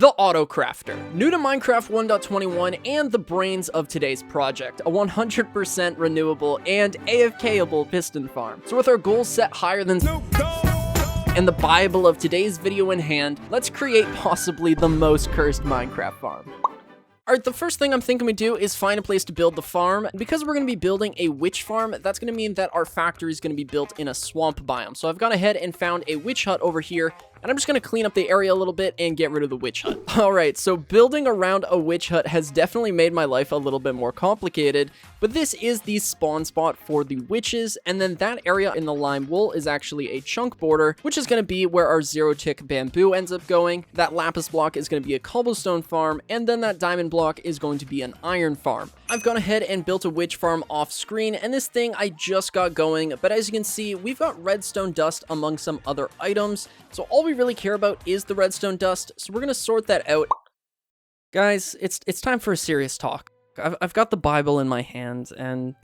The Auto Crafter, new to Minecraft 1.21 and the brains of today's project, a 100% renewable and AFK-able piston farm. So with our goals set higher than and the Bible of today's video in hand, let's create possibly the most cursed Minecraft farm. Alright, the first thing I'm thinking we do is find a place to build the farm. Because we're going to be building a witch farm, that's going to mean that our factory is going to be built in a swamp biome. So I've gone ahead and found a witch hut over here, and I'm just going to clean up the area a little bit and get rid of the witch hut. Alright, so building around a witch hut has definitely made my life a little bit more complicated, but this is the spawn spot for the witches, and then that area in the lime wool is actually a chunk border, which is going to be where our zero-tick bamboo ends up going. That lapis block is going to be a cobblestone farm, and then that diamond block is going to be an iron farm. I've gone ahead and built a witch farm off screen, and this thing I just got going, but as you can see, we've got redstone dust among some other items, so all we really care about is the redstone dust, so we're going to sort that out. Guys, it's time for a serious talk. I've got the Bible in my hand, and,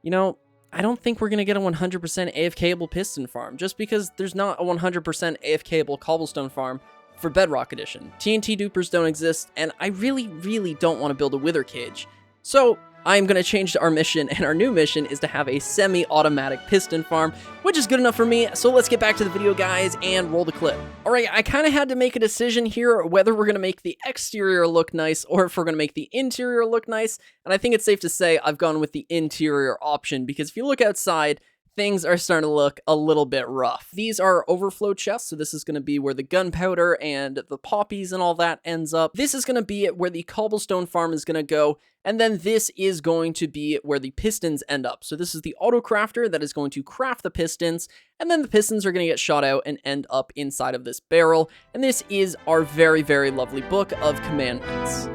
you know, I don't think we're going to get a 100% AFK-able piston farm, just because there's not a 100% AFK-able cobblestone farm for Bedrock Edition. TNT dupers don't exist, and I really don't want to build a wither cage. So I'm going to change our mission, and our new mission is to have a semi-automatic piston farm, which is good enough for me. So let's get back to the video, guys, and roll the clip. All right, I kind of had to make a decision here whether we're going to make the exterior look nice or if we're going to make the interior look nice. And I think it's safe to say I've gone with the interior option, because if you look outside, things are starting to look a little bit rough. These are overflow chests, so this is going to be where the gunpowder and the poppies and all that ends up. This is going to be where the cobblestone farm is going to go, and then this is going to be where the pistons end up. So this is the auto crafter that is going to craft the pistons, and then the pistons are going to get shot out and end up inside of this barrel, and this is our very lovely book of commandments.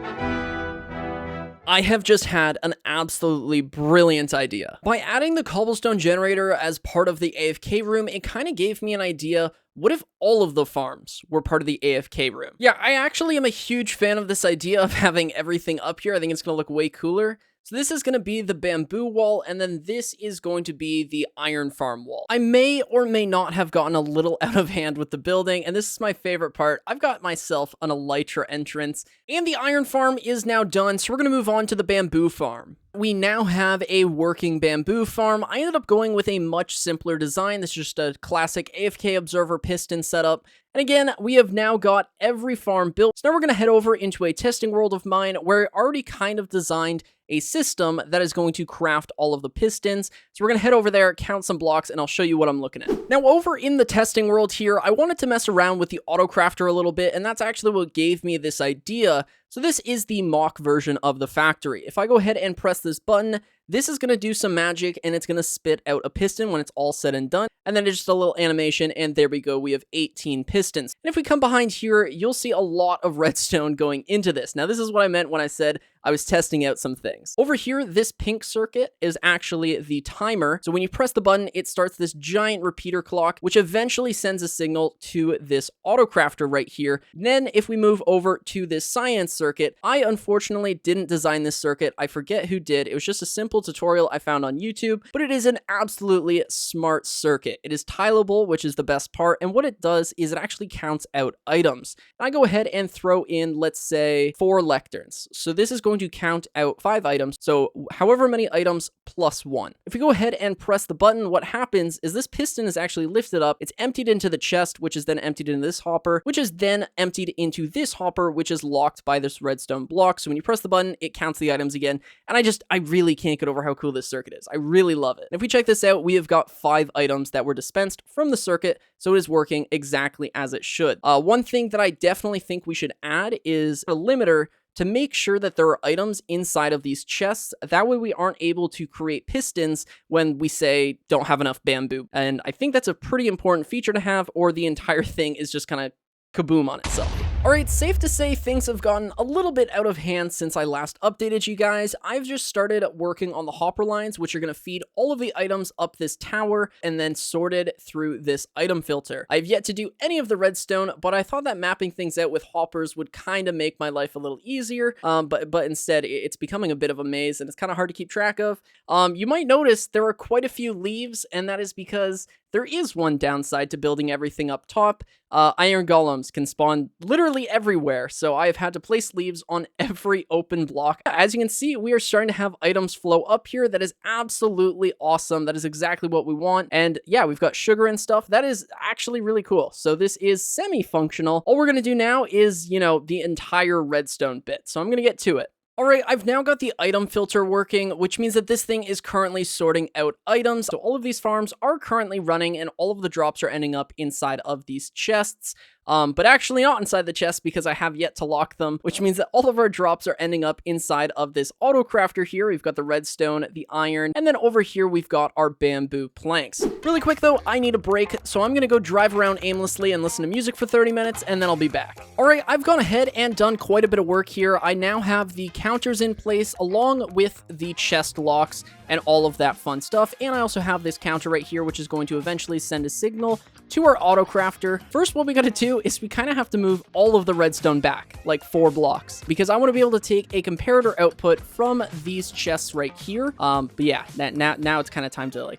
I have just had an absolutely brilliant idea. By adding the cobblestone generator as part of the AFK room, it kind of gave me an idea. What if all of the farms were part of the AFK room? Yeah, I actually am a huge fan of this idea of having everything up here. I think it's going to look way cooler. So this is going to be the bamboo wall, and then this is going to be the iron farm wall. I may or may not have gotten a little out of hand with the building, and this is my favorite part. I've got myself an elytra entrance, and the iron farm is now done, so we're going to move on to the bamboo farm. We now have a working bamboo farm. I ended up going with a much simpler design. This is just a classic AFK observer piston setup. And again, we have now got every farm built. So now we're going to head over into a testing world of mine where I already kind of designed a system that is going to craft all of the pistons. So we're going to head over there, count some blocks, and I'll show you what I'm looking at. Now, over in the testing world here, I wanted to mess around with the auto crafter a little bit, and that's actually what gave me this idea. So this is the mock version of the factory. If I go ahead and press this button, this is going to do some magic, and it's going to spit out a piston when it's all said and done. And then it's just a little animation, and there we go. We have 18 pistons. And if we come behind here, you'll see a lot of redstone going into this. Now, this is what I meant when I said I was testing out some things. Over here, this pink circuit is actually the timer. So when you press the button, it starts this giant repeater clock, which eventually sends a signal to this auto crafter right here. Then if we move over to this science circuit, I unfortunately didn't design this circuit. I forget who did. It was just a simple tutorial I found on YouTube, but it is an absolutely smart circuit. It is tileable, which is the best part. And what it does is it actually counts out items. And I go ahead and throw in, let's say, 4 lecterns. So this is going to count out 5 items, so however many items plus 1. If we go ahead and press the button, what happens is this piston is actually lifted up, it's emptied into the chest, which is then emptied into this hopper, which is then emptied into this hopper, which is locked by this redstone block. So when you press the button, it counts the items again, and I really can't get over how cool this circuit is. I really love it. And if we check this out, we have got 5 items that were dispensed from the circuit, so it is working exactly as it should. One thing that I definitely think we should add is a limiter to make sure that there are items inside of these chests. That way we aren't able to create pistons when we say don't have enough bamboo. And I think that's a pretty important feature to have, or the entire thing is just kind of kaboom on itself. Alright, safe to say things have gotten a little bit out of hand since I last updated you guys. I've just started working on the hopper lines, which are going to feed all of the items up this tower and then sorted through this item filter. I've yet to do any of the redstone, but I thought that mapping things out with hoppers would kind of make my life a little easier, but instead it's becoming a bit of a maze and it's kind of hard to keep track of. You might notice there are quite a few leaves, and that is because there is one downside to building everything up top. Iron golems can spawn literally literally everywhere, so I have had to place leaves on every open block. As you can see, we are starting to have items flow up here. That is absolutely awesome. That is exactly what we want. And yeah, we've got sugar and stuff. That is actually really cool. So this is semi-functional. All we're going to do now is, the entire redstone bit. So I'm going to get to it. Alright, I've now got the item filter working, which means that this thing is currently sorting out items. So all of these farms are currently running and all of the drops are ending up inside of these chests. But actually not inside the chest because I have yet to lock them, which means that all of our drops are ending up inside of this auto crafter here. We've got the redstone, the iron, and then over here we've got our bamboo planks. Really quick though, I need a break, so I'm gonna go drive around aimlessly and listen to music for 30 minutes, and then I'll be back. Alright, I've gone ahead and done quite a bit of work here. I now have the counters in place along with the chest locks and all of that fun stuff, and I also have this counter right here, which is going to eventually send a signal to our auto crafter. First, what we gotta do is we kind of have to move all of the redstone back, like 4 blocks, because I want to be able to take a comparator output from these chests right here. But yeah, now it's kind of time to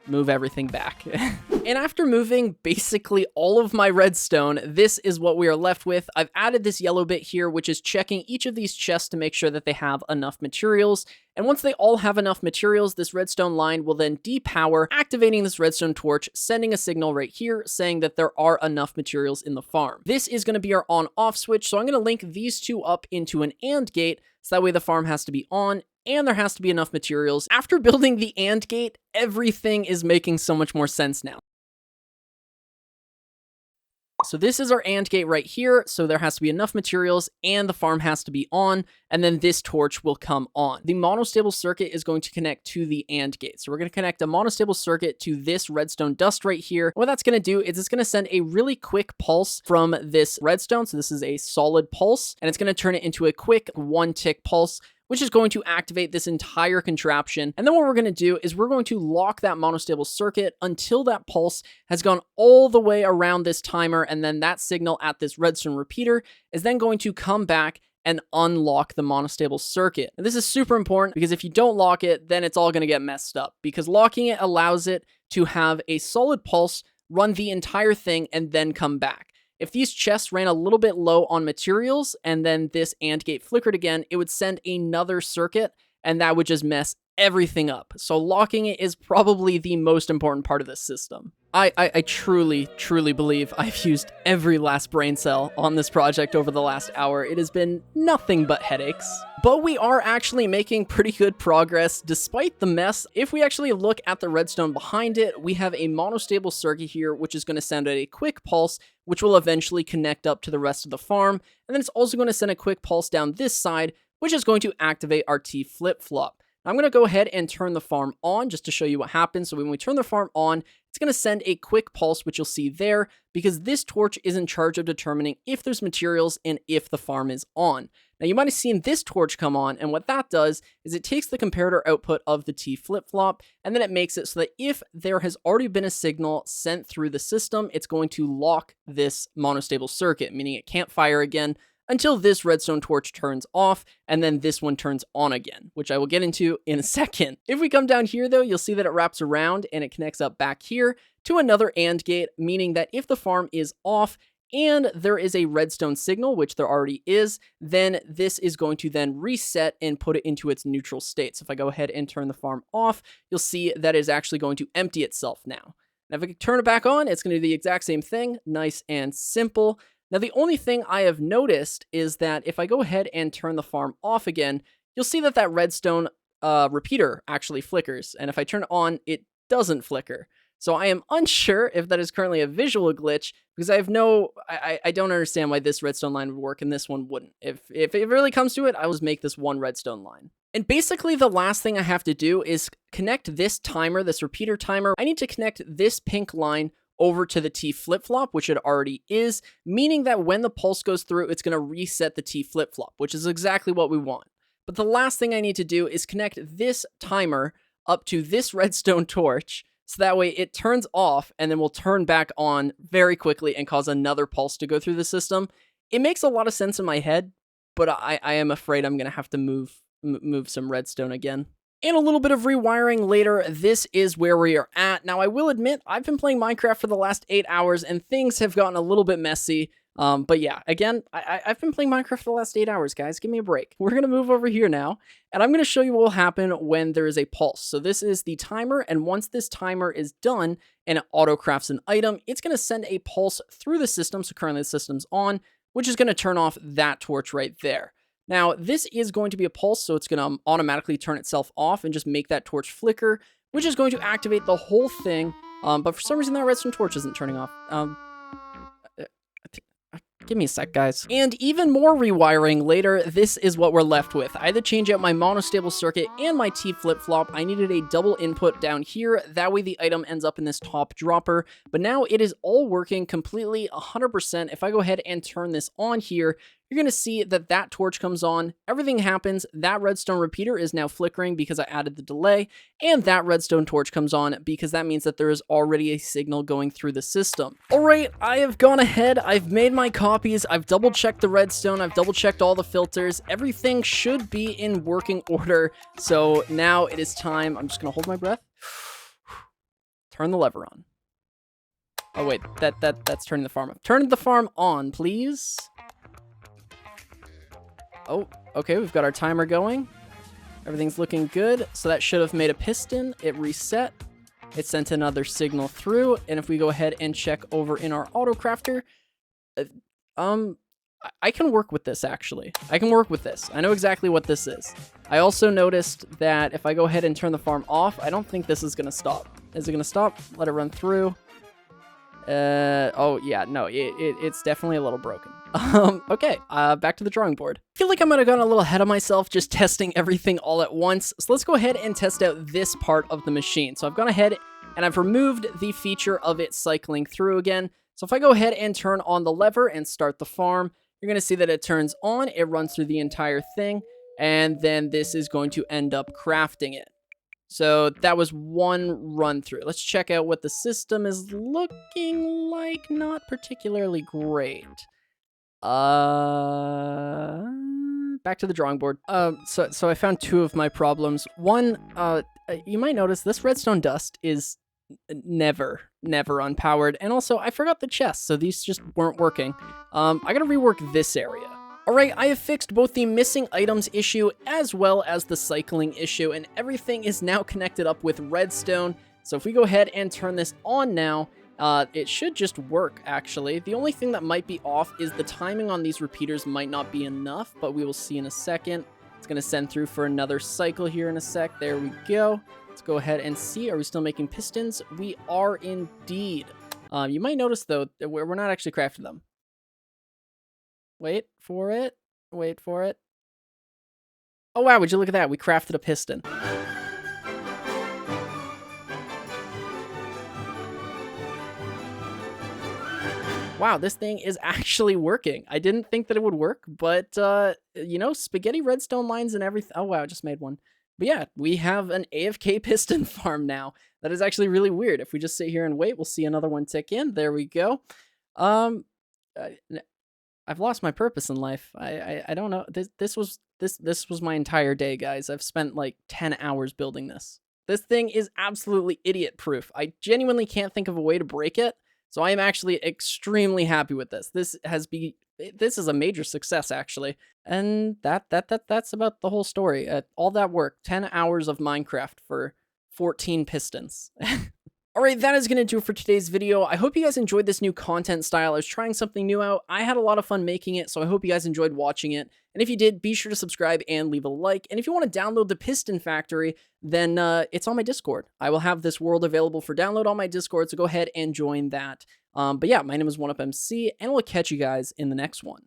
move everything back. And after moving basically all of my redstone, this is what we are left with. I've added this yellow bit here, which is checking each of these chests to make sure that they have enough materials. And once they all have enough materials, this redstone line will then depower, activating this redstone torch, sending a signal right here saying that there are enough materials in the farm. This is going to be our on-off switch, so I'm going to link these two up into an AND gate, so that way the farm has to be on, and there has to be enough materials. After building the AND gate, everything is making so much more sense now. So this is our AND gate right here, so there has to be enough materials and the farm has to be on, and then this torch will come on. The monostable circuit is going to connect to the AND gate. So we're going to connect a monostable circuit to this redstone dust right here. What that's going to do is it's going to send a really quick pulse from this redstone. So this is a solid pulse, and it's going to turn it into a quick 1-tick pulse, which is going to activate this entire contraption. And then what we're going to do is we're going to lock that monostable circuit until that pulse has gone all the way around this timer, and then that signal at this redstone repeater is then going to come back and unlock the monostable circuit. And this is super important because if you don't lock it, then it's all going to get messed up, because locking it allows it to have a solid pulse, run the entire thing, and then come back. If these chests ran a little bit low on materials and then this AND gate flickered again, it would send another circuit and that would just mess everything up. So locking it is probably the most important part of this system. I truly believe I've used every last brain cell on this project over the last hour. It has been nothing but headaches. But we are actually making pretty good progress despite the mess. If we actually look at the redstone behind it, we have a monostable circuit here, which is going to send out a quick pulse, which will eventually connect up to the rest of the farm. And then it's also going to send a quick pulse down this side, which is going to activate our T flip-flop. I'm going to go ahead and turn the farm on just to show you what happens. So when we turn the farm on, it's going to send a quick pulse, which you'll see there, because this torch is in charge of determining if there's materials and if the farm is on. Now you might have seen this torch come on, and what that does is it takes the comparator output of the T flip-flop, and then it makes it so that if there has already been a signal sent through the system, it's going to lock this monostable circuit, meaning it can't fire again until this redstone torch turns off, and then this one turns on again, which I will get into in a second. If we come down here though, you'll see that it wraps around and it connects up back here to another AND gate, meaning that if the farm is off and there is a redstone signal, which there already is, then this is going to then reset and put it into its neutral state. So if I go ahead and turn the farm off, you'll see that it's actually going to empty itself now. Now if I turn it back on, it's going to do the exact same thing, nice and simple. Now, the only thing I have noticed is that if I go ahead and turn the farm off again, you'll see that that redstone repeater actually flickers. And if I turn it on, it doesn't flicker. So I am unsure if that is currently a visual glitch, because I don't understand why this redstone line would work and this one wouldn't. If it really comes to it, I will just make this one redstone line. And basically the last thing I have to do is connect this timer, this repeater timer. I need to connect this pink line over to the T flip-flop, which it already is, meaning that when the pulse goes through, it's going to reset the T flip-flop, which is exactly what we want. But the last thing I need to do is connect this timer up to this redstone torch, so that way it turns off and then will turn back on very quickly and cause another pulse to go through the system. It makes a lot of sense in my head, but I am afraid I'm going to have to move some redstone again. And a little bit of rewiring later, this is where we are at. Now, I will admit, I've been playing Minecraft for the last 8 hours, and things have gotten a little bit messy. But yeah, again, I've been playing Minecraft for the last 8 hours, guys. Give me a break. We're going to move over here now, and I'm going to show you what will happen when there is a pulse. So this is the timer, and once this timer is done and it auto-crafts an item, it's going to send a pulse through the system. So currently the system's on, which is going to turn off that torch right there. Now, this is going to be a pulse, so it's going to automatically turn itself off and just make that torch flicker, which is going to activate the whole thing. But for some reason, that redstone torch isn't turning off. Give me a sec, guys. And even more rewiring later, this is what we're left with. I had to change out my monostable circuit and my T flip-flop. I needed a double input down here. That way the item ends up in this top dropper. But now it is all working completely 100%. If I go ahead and turn this on here, you're going to see that that torch comes on, everything happens, that redstone repeater is now flickering because I added the delay, and that redstone torch comes on because that means that there is already a signal going through the system. Alright, I have gone ahead, I've made my copies, I've double-checked the redstone, I've double-checked all the filters, everything should be in working order, so now it is time, I'm just going to hold my breath, turn the lever on. Oh wait, that's turning the farm on. Turn the farm on, please. Oh, okay, we've got our timer going. Everything's looking good. So that should have made a piston. It reset. It sent another signal through. And if we go ahead and check over in our auto crafter, I can work with this, actually. I can work with this. I know exactly what this is. I also noticed that if I go ahead and turn the farm off, I don't think this is going to stop. Is it going to stop? Let it run through. Oh yeah, no, it's definitely a little broken. Okay, back to the drawing board. I feel like I might have gotten a little ahead of myself just testing everything all at once. So let's go ahead and test out this part of the machine. So I've gone ahead and I've removed the feature of it cycling through again. So if I go ahead and turn on the lever and start the farm, you're going to see that it turns on, it runs through the entire thing, and then this is going to end up crafting it. So that was one run through. Let's check out what the system is looking like. Not particularly great. Back to the drawing board. So I found two of my problems. One, you might notice this redstone dust is never unpowered. And also, I forgot the chests, so these just weren't working. I gotta rework this area. Alright, I have fixed both the missing items issue as well as the cycling issue, and everything is now connected up with redstone. So if we go ahead and turn this on now, it should just work, actually. The only thing that might be off is the timing on these repeaters might not be enough, but we will see in a second. It's going to send through for another cycle here in a sec. There we go. Let's go ahead and see. Are we still making pistons? We are indeed. You might notice, though, that we're not actually crafting them. Wait for it. Wait for it. Oh, wow. Would you look at that? We crafted a piston. Wow, this thing is actually working. I didn't think that it would work, but, you know, spaghetti redstone lines and everything. Oh, wow, I just made one. But yeah, we have an AFK piston farm now. That is actually really weird. If we just sit here and wait, we'll see another one tick in. There we go. I've lost my purpose in life. I don't know. This was my entire day, guys. I've spent like 10 hours building this. This thing is absolutely idiot proof. I genuinely can't think of a way to break it. So I am actually extremely happy with this. This is a major success, actually. And that's about the whole story. All that work, 10 hours of Minecraft for 14 pistons. Alright, that is going to do it for today's video. I hope you guys enjoyed this new content style. I was trying something new out. I had a lot of fun making it, so I hope you guys enjoyed watching it. And if you did, be sure to subscribe and leave a like. And if you want to download the Piston Factory, then it's on my Discord. I will have this world available for download on my Discord, so go ahead and join that. But yeah, my name is 1UpMC, and we'll catch you guys in the next one.